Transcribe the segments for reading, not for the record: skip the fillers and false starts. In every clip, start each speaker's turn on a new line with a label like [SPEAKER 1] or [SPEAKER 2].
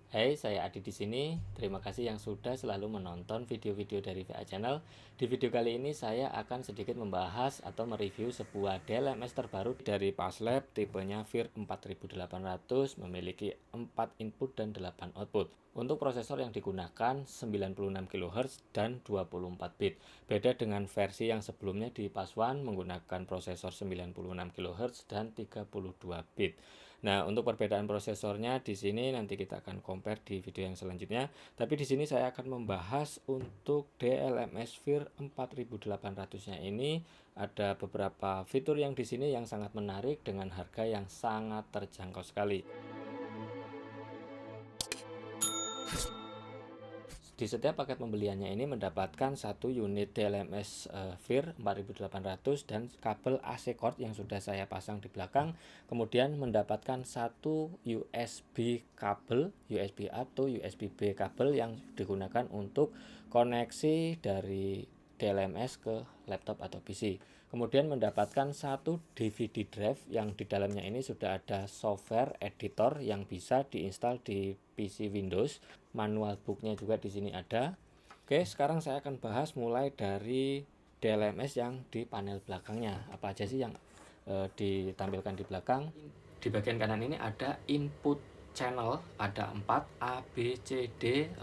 [SPEAKER 1] Hai, saya Adi di sini. Terima kasih yang sudah selalu menonton video-video dari VA Channel. Di video kali ini saya akan sedikit membahas atau mereview sebuah DLMS terbaru dari Paslab tipenya VIR 4800, memiliki 4 input dan 8 output. Untuk prosesor yang digunakan 96 kHz dan 24 bit. Beda dengan versi yang sebelumnya di PAS1 menggunakan prosesor 96 kHz dan 32 bit. Nah, untuk perbedaan prosesornya di sini nanti kita akan compare di video yang selanjutnya. Tapi di sini saya akan membahas untuk DLMS VIR 4800-nya ini ada beberapa fitur yang di sini yang sangat menarik dengan harga yang sangat terjangkau sekali. Di setiap paket pembeliannya ini mendapatkan satu unit DLMS VIR 4800 dan kabel AC cord yang sudah saya pasang di belakang. Kemudian mendapatkan satu USB kabel, USB A atau USB B kabel yang digunakan untuk koneksi dari DLMS ke laptop atau PC. Kemudian mendapatkan satu DVD drive yang di dalamnya ini sudah ada software editor yang bisa diinstal di PC Windows. Manual booknya juga di sini ada. Oke, sekarang saya akan bahas mulai dari DLMS yang di panel belakangnya. Apa aja sih yang ditampilkan di belakang? Di bagian kanan ini ada input channel, ada 4 A, B, C, D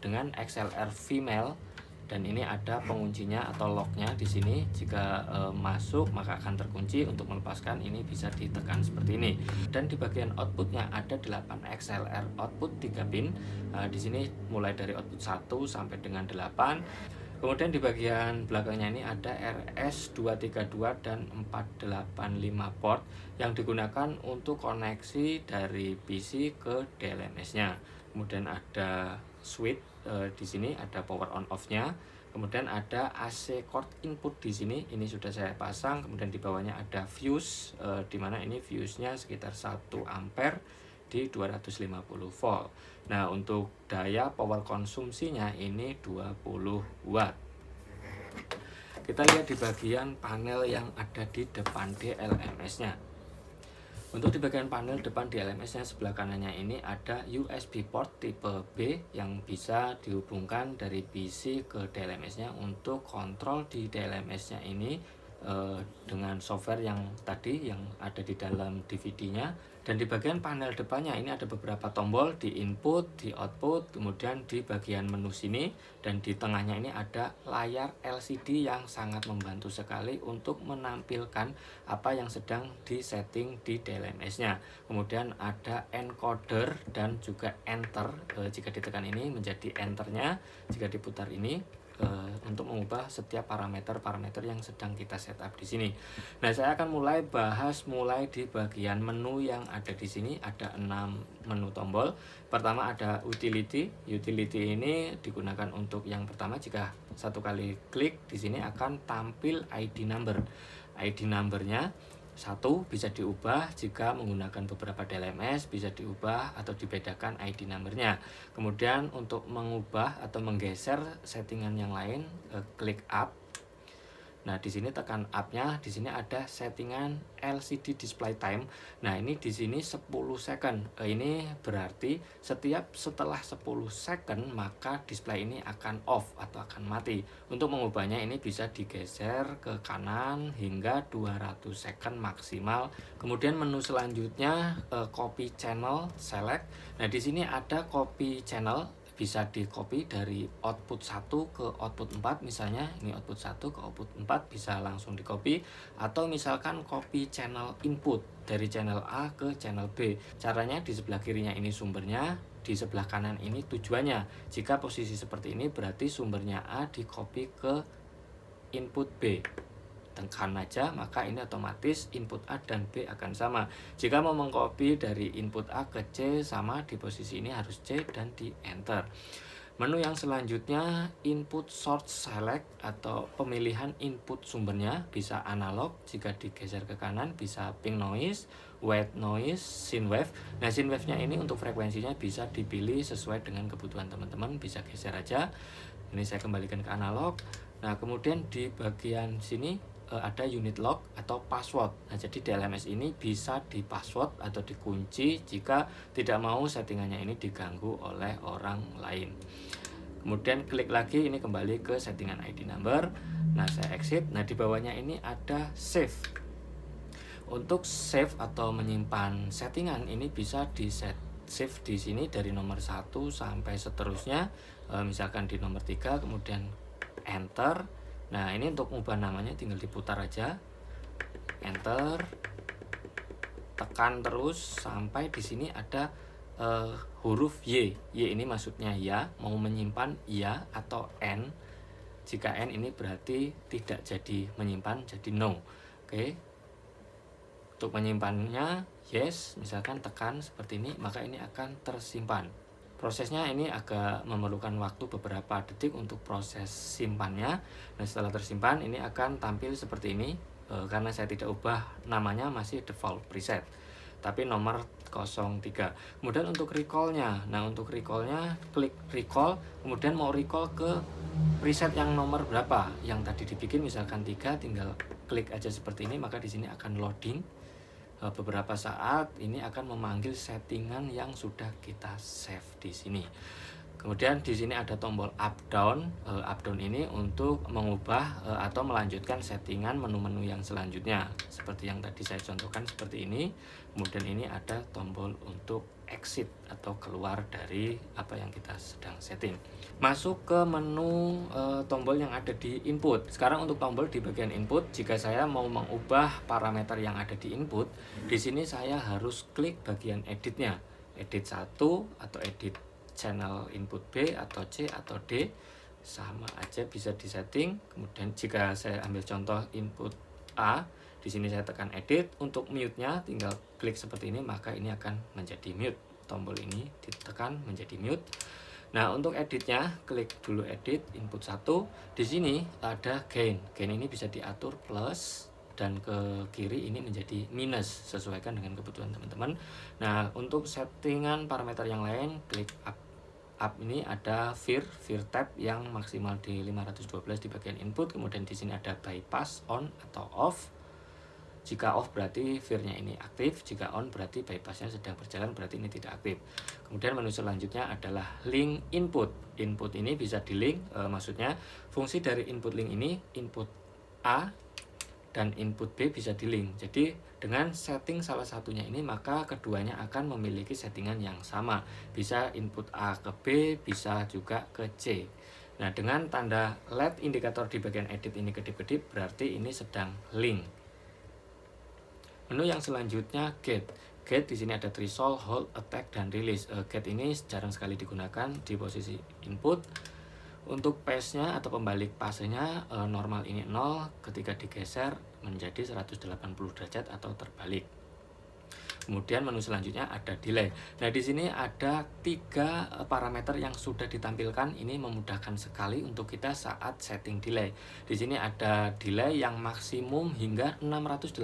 [SPEAKER 1] dengan XLR female. Dan ini ada penguncinya atau locknya di sini. Jika masuk maka akan terkunci. Untuk melepaskan ini bisa ditekan seperti ini. Dan di bagian outputnya ada 8 XLR output 3 pin. Di sini mulai dari output 1 sampai dengan 8. Kemudian di bagian belakangnya ini ada RS232 dan 485 port yang digunakan untuk koneksi dari PC ke DLMS-nya. Kemudian ada switch di sini, ada power on off-nya. Kemudian ada AC cord input di sini, ini sudah saya pasang. Kemudian di bawahnya ada fuse, di mana ini fuse-nya sekitar 1 ampere di 250 volt. Nah, untuk daya power konsumsinya ini 20 watt. Kita lihat di bagian panel yang ada di depan DLMS-nya. Untuk di bagian panel depan DLMS-nya sebelah kanannya ini ada USB port tipe B yang bisa dihubungkan dari PC ke DLMS-nya untuk kontrol di DLMS-nya ini dengan software yang tadi yang ada di dalam DVD-nya. Dan di bagian panel depannya ini ada beberapa tombol di input, di output, kemudian di bagian menu sini, dan di tengahnya ini ada layar LCD yang sangat membantu sekali untuk menampilkan apa yang sedang disetting di DLMS-nya. Kemudian ada encoder dan juga enter. Jika ditekan ini menjadi enternya, jika diputar ini untuk mengubah setiap parameter-parameter yang sedang kita setup di sini. Nah, saya akan mulai bahas di bagian menu yang ada di sini. Ada 6 menu tombol. Pertama ada utility. Utility ini digunakan untuk yang pertama, jika satu kali klik di sini akan tampil ID number. ID numbernya 1 bisa diubah jika menggunakan beberapa DLMS, bisa diubah atau dibedakan ID numbernya. Kemudian untuk mengubah atau menggeser settingan yang lain, klik up. Nah, di sini tekan up-nya, di sini ada settingan LCD display time. Nah, ini di sini 10 second. Ini berarti setelah 10 second maka display ini akan off atau akan mati. Untuk mengubahnya ini bisa digeser ke kanan hingga 200 second maksimal. Kemudian menu selanjutnya copy channel select. Nah, di sini ada copy channel, bisa di copy dari output 1 ke output 4 misalnya. Ini output 1 ke output 4 bisa langsung di copy, atau misalkan copy channel input dari channel A ke channel B. Caranya di sebelah kirinya ini sumbernya, di sebelah kanan ini tujuannya. Jika posisi seperti ini berarti sumbernya A di copy ke input B. Tekan aja maka ini otomatis input A dan B akan sama. Jika mau mengcopy dari input A ke C sama, di posisi ini harus C dan di enter. Menu yang selanjutnya input source select atau pemilihan input sumbernya, bisa analog, jika digeser ke kanan bisa pink noise, white noise, sine wave. Nah, sine wave-nya ini untuk frekuensinya bisa dipilih sesuai dengan kebutuhan teman-teman, bisa geser aja. Ini saya kembalikan ke analog. Nah, kemudian di bagian sini ada unit lock atau password. Nah, jadi DLMS ini bisa di password atau dikunci jika tidak mau settingannya ini diganggu oleh orang lain. Kemudian klik lagi, ini kembali ke settingan ID number. Nah, saya exit. Nah, di bawahnya ini ada save. Untuk save atau menyimpan settingan ini bisa di save di sini dari nomor 1 sampai seterusnya. Misalkan di nomor 3, kemudian enter. Nah, ini untuk mengubah namanya tinggal diputar aja, enter, tekan terus sampai di sini ada huruf Y. Y ini maksudnya ya, mau menyimpan ya atau N. Jika N ini berarti tidak jadi menyimpan, jadi no. Oke. Untuk menyimpannya yes, misalkan tekan seperti ini, maka ini akan tersimpan. Prosesnya ini agak memerlukan waktu beberapa detik untuk proses simpannya. Nah, setelah tersimpan ini akan tampil seperti ini. Karena saya tidak ubah namanya, masih default preset, tapi nomor 03. Kemudian untuk recallnya, nah untuk recallnya klik recall, kemudian mau recall ke preset yang nomor berapa yang tadi dibikin, misalkan 3, tinggal klik aja seperti ini, maka di sini akan loading. Beberapa saat ini akan memanggil settingan yang sudah kita save di sini. Kemudian di sini ada tombol up down. Up down ini untuk mengubah atau melanjutkan settingan menu-menu yang selanjutnya. Seperti yang tadi saya contohkan seperti ini. Kemudian ini ada tombol untuk exit atau keluar dari apa yang kita sedang setting. Masuk ke menu tombol yang ada di input. Sekarang untuk tombol di bagian input, jika saya mau mengubah parameter yang ada di input, di sini saya harus klik bagian editnya. Edit 1 atau edit channel input B atau C atau D, sama aja bisa disetting. Kemudian jika saya ambil contoh input A, di sini saya tekan edit. Untuk mute-nya tinggal klik seperti ini, maka ini akan menjadi mute. Tombol ini ditekan menjadi mute. Nah, untuk editnya klik dulu edit input 1. Di sini ada gain. Gain ini bisa diatur plus dan ke kiri ini menjadi minus, sesuaikan dengan kebutuhan teman-teman. Nah, untuk settingan parameter yang lain klik up. Up ini ada vir tab yang maksimal di 512 di bagian input. Kemudian di sini ada bypass on atau off. Jika off berarti vir-nya ini aktif, jika on berarti bypassnya sedang berjalan, berarti ini tidak aktif. Kemudian menu selanjutnya adalah link input. Input ini bisa di link, maksudnya fungsi dari input link ini, input A dan input B bisa di link. Jadi dengan setting salah satunya ini, maka keduanya akan memiliki settingan yang sama. Bisa input A ke B, bisa juga ke C. Nah, dengan tanda LED indikator di bagian edit ini kedip-kedip, berarti ini sedang link. Menu yang selanjutnya get. Get di sini ada threshold, hold, attack, dan release. Get ini jarang sekali digunakan di posisi input. Untuk pace-nya atau pembalik pasenya normal ini 0, ketika digeser menjadi 180 derajat atau terbalik. Kemudian menu selanjutnya ada delay. Nah, di sini ada 3 parameter yang sudah ditampilkan. Ini memudahkan sekali untuk kita saat setting delay. Di sini ada delay yang maksimum hingga 680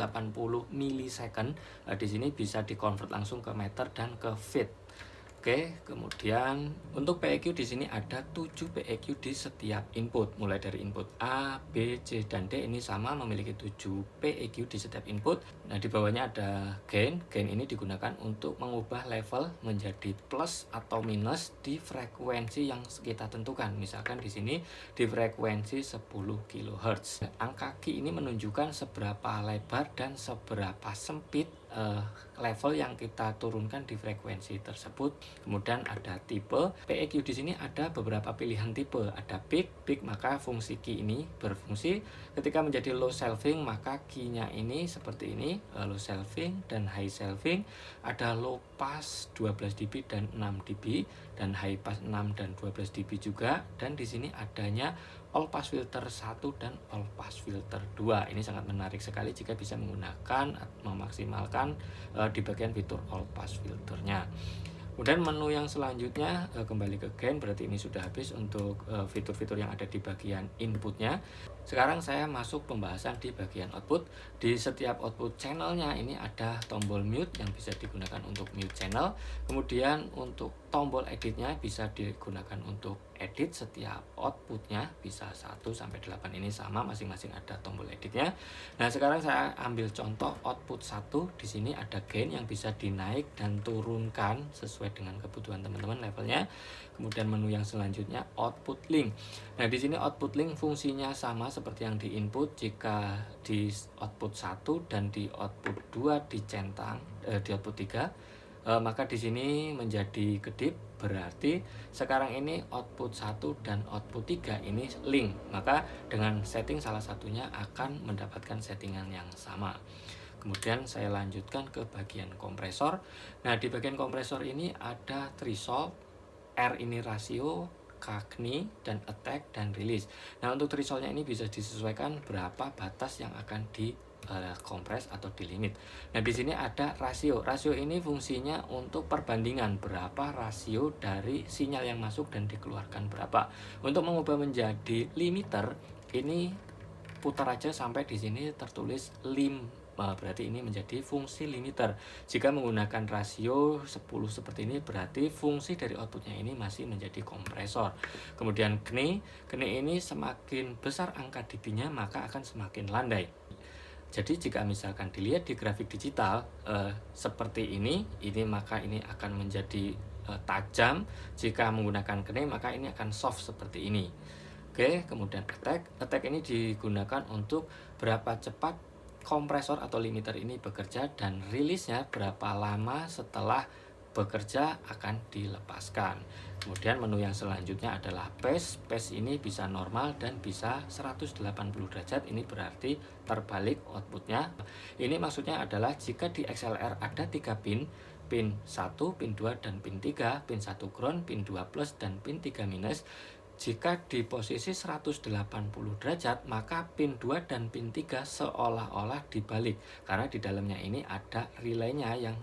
[SPEAKER 1] milisecond. Di sini bisa dikonvert langsung ke meter dan ke feet. Oke, kemudian untuk PEQ di sini ada 7 PEQ di setiap input, mulai dari input A, B, C, dan D ini sama memiliki 7 PEQ di setiap input. Nah, di bawahnya ada gain. Gain ini digunakan untuk mengubah level menjadi plus atau minus di frekuensi yang kita tentukan. Misalkan di sini di frekuensi 10 kHz. Angka Q ini menunjukkan seberapa lebar dan seberapa sempit level yang kita turunkan di frekuensi tersebut. Kemudian ada tipe PEQ. Di sini ada beberapa pilihan tipe. Ada peak maka fungsi key ini berfungsi. Ketika menjadi low shelving maka key-nya ini seperti ini, low shelving dan high shelving. Ada low pass 12 dB dan 6 dB dan high pass 6 dan 12 dB juga. Dan di sini adanya all pass filter 1 dan all pass filter 2. Ini sangat menarik sekali jika bisa menggunakan memaksimalkan di bagian fitur all pass filternya. Kemudian menu yang selanjutnya kembali ke gain, berarti ini sudah habis untuk fitur-fitur yang ada di bagian inputnya. Sekarang saya masuk pembahasan di bagian output. Di setiap output channelnya ini ada tombol mute yang bisa digunakan untuk mute channel. Kemudian untuk tombol editnya bisa digunakan untuk edit setiap outputnya, bisa 1 sampai 8 ini sama, masing-masing ada tombol editnya. Nah, sekarang saya ambil contoh output 1. Di sini ada gain yang bisa dinaik dan turunkan sesuai dengan kebutuhan teman-teman levelnya. Kemudian menu yang selanjutnya output link. Nah, di sini output link fungsinya sama seperti yang di input. Jika di output 1 dan di output 2 dicentang di output 3, maka di sini menjadi kedip, berarti sekarang ini output 1 dan output 3 ini link. Maka dengan setting salah satunya akan mendapatkan settingan yang sama. Kemudian saya lanjutkan ke bagian kompresor. Nah, di bagian kompresor ini ada threshold, R ini rasio, K-Kni, dan attack dan release. Nah, untuk thresholdnya ini bisa disesuaikan berapa batas yang akan di kompres atau di limit. Nah, di sini ada rasio. Rasio ini fungsinya untuk perbandingan berapa rasio dari sinyal yang masuk dan dikeluarkan berapa. Untuk mengubah menjadi limiter, ini putar aja sampai di sini tertulis lim. Berarti ini menjadi fungsi limiter. Jika menggunakan rasio 10 seperti ini, berarti fungsi dari outputnya ini masih menjadi kompresor. Kemudian Kni ini semakin besar angka dB-nya maka akan semakin landai. Jadi jika misalkan dilihat di grafik digital seperti ini maka ini akan menjadi tajam. Jika menggunakan Kni maka ini akan soft seperti ini. Oke, kemudian attack ini digunakan untuk berapa cepat kompresor atau limiter ini bekerja, dan rilisnya berapa lama setelah bekerja akan dilepaskan. Kemudian menu yang selanjutnya adalah phase. Phase ini bisa normal dan bisa 180 derajat. Ini berarti terbalik outputnya. Ini maksudnya adalah jika di XLR ada 3 pin 1, pin 2, dan pin 3, pin 1 ground, pin 2 plus, dan pin 3 minus. Jika di posisi 180 derajat, maka pin 2 dan pin 3 seolah-olah dibalik. Karena di dalamnya ini ada relaynya yang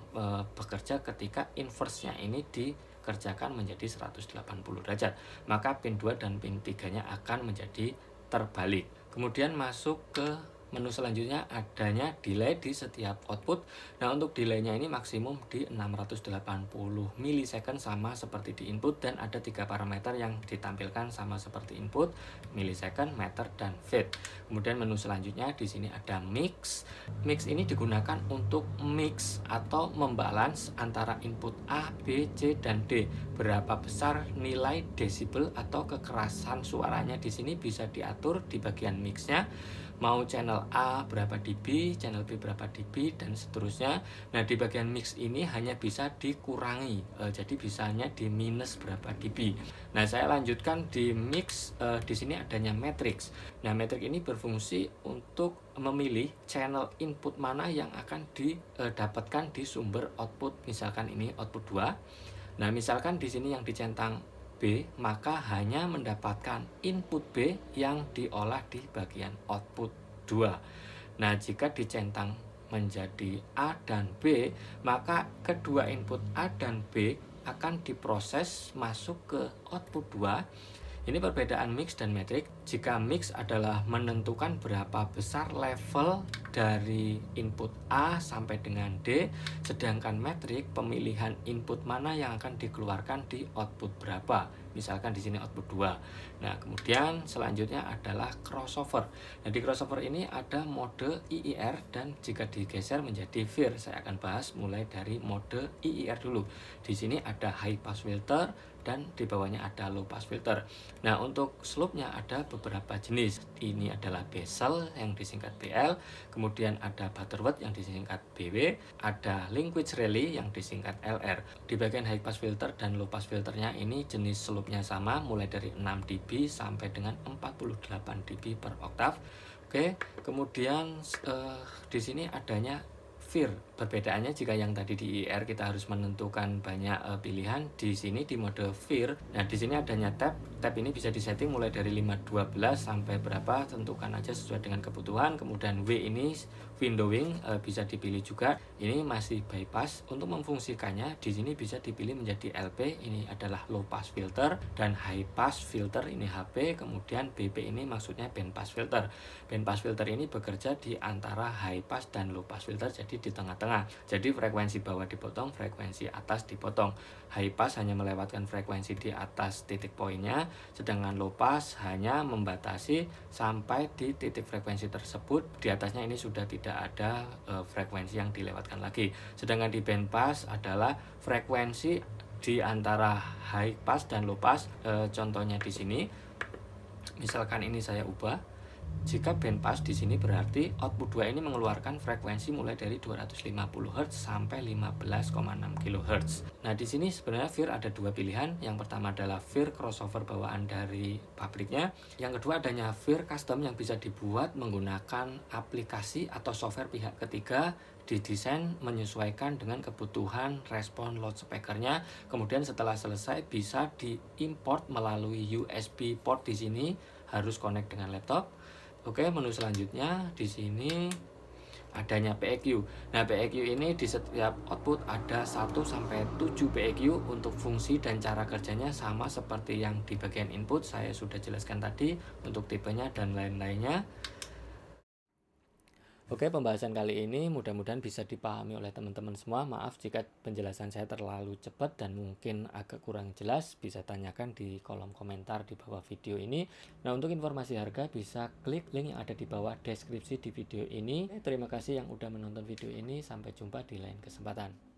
[SPEAKER 1] bekerja ketika inverse-nya ini dikerjakan menjadi 180 derajat. Maka pin 2 dan pin 3-nya akan menjadi terbalik. Kemudian masuk ke menu selanjutnya, adanya delay di setiap output. Nah, untuk delaynya ini maksimum di 680 milisecond sama seperti di input, dan ada 3 parameter yang ditampilkan sama seperti input, milisecond, meter, dan fade. Kemudian menu selanjutnya di sini ada mix. Mix ini digunakan untuk mix atau membalance antara input A, B, C, dan D. Berapa besar nilai desibel atau kekerasan suaranya di sini bisa diatur di bagian mixnya. Mau channel A berapa dB, channel B berapa dB, dan seterusnya. Nah, di bagian mix ini hanya bisa dikurangi, jadi bisanya di minus berapa dB. Nah, saya lanjutkan di mix. Di sini adanya matrix. Nah, matrix ini berfungsi untuk memilih channel input mana yang akan didapatkan di sumber output. Misalkan ini output 2. Nah, misalkan di sini yang dicentang B, maka hanya mendapatkan input B yang diolah di bagian output 2. Nah, jika dicentang menjadi A dan B, maka kedua input A dan B akan diproses masuk ke output 2. Ini perbedaan mix dan matrix. Jika mix adalah menentukan berapa besar level dari input A sampai dengan D, sedangkan matrix pemilihan input mana yang akan dikeluarkan di output berapa. Misalkan di sini output 2. Nah, kemudian selanjutnya adalah crossover. Nah, di crossover ini ada mode IIR dan jika digeser menjadi VIR. Saya akan bahas mulai dari mode IIR dulu. Di sini ada high pass filter dan di bawahnya ada low pass filter. Nah, untuk slope-nya ada beberapa jenis. Ini adalah bezel yang disingkat BL, kemudian ada butterworth yang disingkat BW, ada linkage relay yang disingkat LR. Di bagian high pass filter dan low pass filternya ini jenis slope-nya sama, mulai dari 6 dB sampai dengan 48 dB per oktav. Oke, kemudian di sini adanya VIR. Perbedaannya jika yang tadi di IR kita harus menentukan banyak pilihan, di sini di mode VIR. Nah, di sini adanya tab. Tab ini bisa disetting mulai dari 512 sampai berapa, tentukan aja sesuai dengan kebutuhan. Kemudian W windowing bisa dipilih juga. Ini masih bypass. Untuk memfungsikannya di sini bisa dipilih menjadi LP, ini adalah low pass filter, dan high pass filter ini HP, kemudian BP ini maksudnya band pass filter. Band pass filter ini bekerja di antara high pass dan low pass filter, jadi di tengah-tengah. Jadi frekuensi bawah dipotong, frekuensi atas dipotong. High pass hanya melewatkan frekuensi di atas titik poinnya, sedangkan low pass hanya membatasi sampai di titik frekuensi tersebut. Di atasnya ini sudah tidak ada frekuensi yang dilewatkan lagi. Sedangkan di band pass adalah frekuensi di antara high pass dan low pass. Contohnya di sini, misalkan ini saya ubah. Jika band pass di sini berarti output 2 ini mengeluarkan frekuensi mulai dari 250 Hz sampai 15,6 kHz. Nah, di sini sebenarnya VIR ada dua pilihan. Yang pertama adalah VIR crossover bawaan dari pabriknya. Yang kedua adanya VIR custom yang bisa dibuat menggunakan aplikasi atau software pihak ketiga, didesain menyesuaikan dengan kebutuhan respon loudspeakernya. Kemudian setelah selesai bisa diimport melalui USB port. Di sini harus connect dengan laptop. Oke, menu selanjutnya di sini adanya PEQ. Nah, PEQ ini di setiap output ada 1 sampai 7 PEQ. Untuk fungsi dan cara kerjanya sama seperti yang di bagian input, saya sudah jelaskan tadi untuk tipenya dan lain-lainnya. Oke, pembahasan kali ini mudah-mudahan bisa dipahami oleh teman-teman semua. Maaf jika penjelasan saya terlalu cepat dan mungkin agak kurang jelas, bisa tanyakan di kolom komentar di bawah video ini. Nah, untuk informasi harga bisa klik link yang ada di bawah deskripsi di video ini. Terima kasih yang udah menonton video ini, sampai jumpa di lain kesempatan.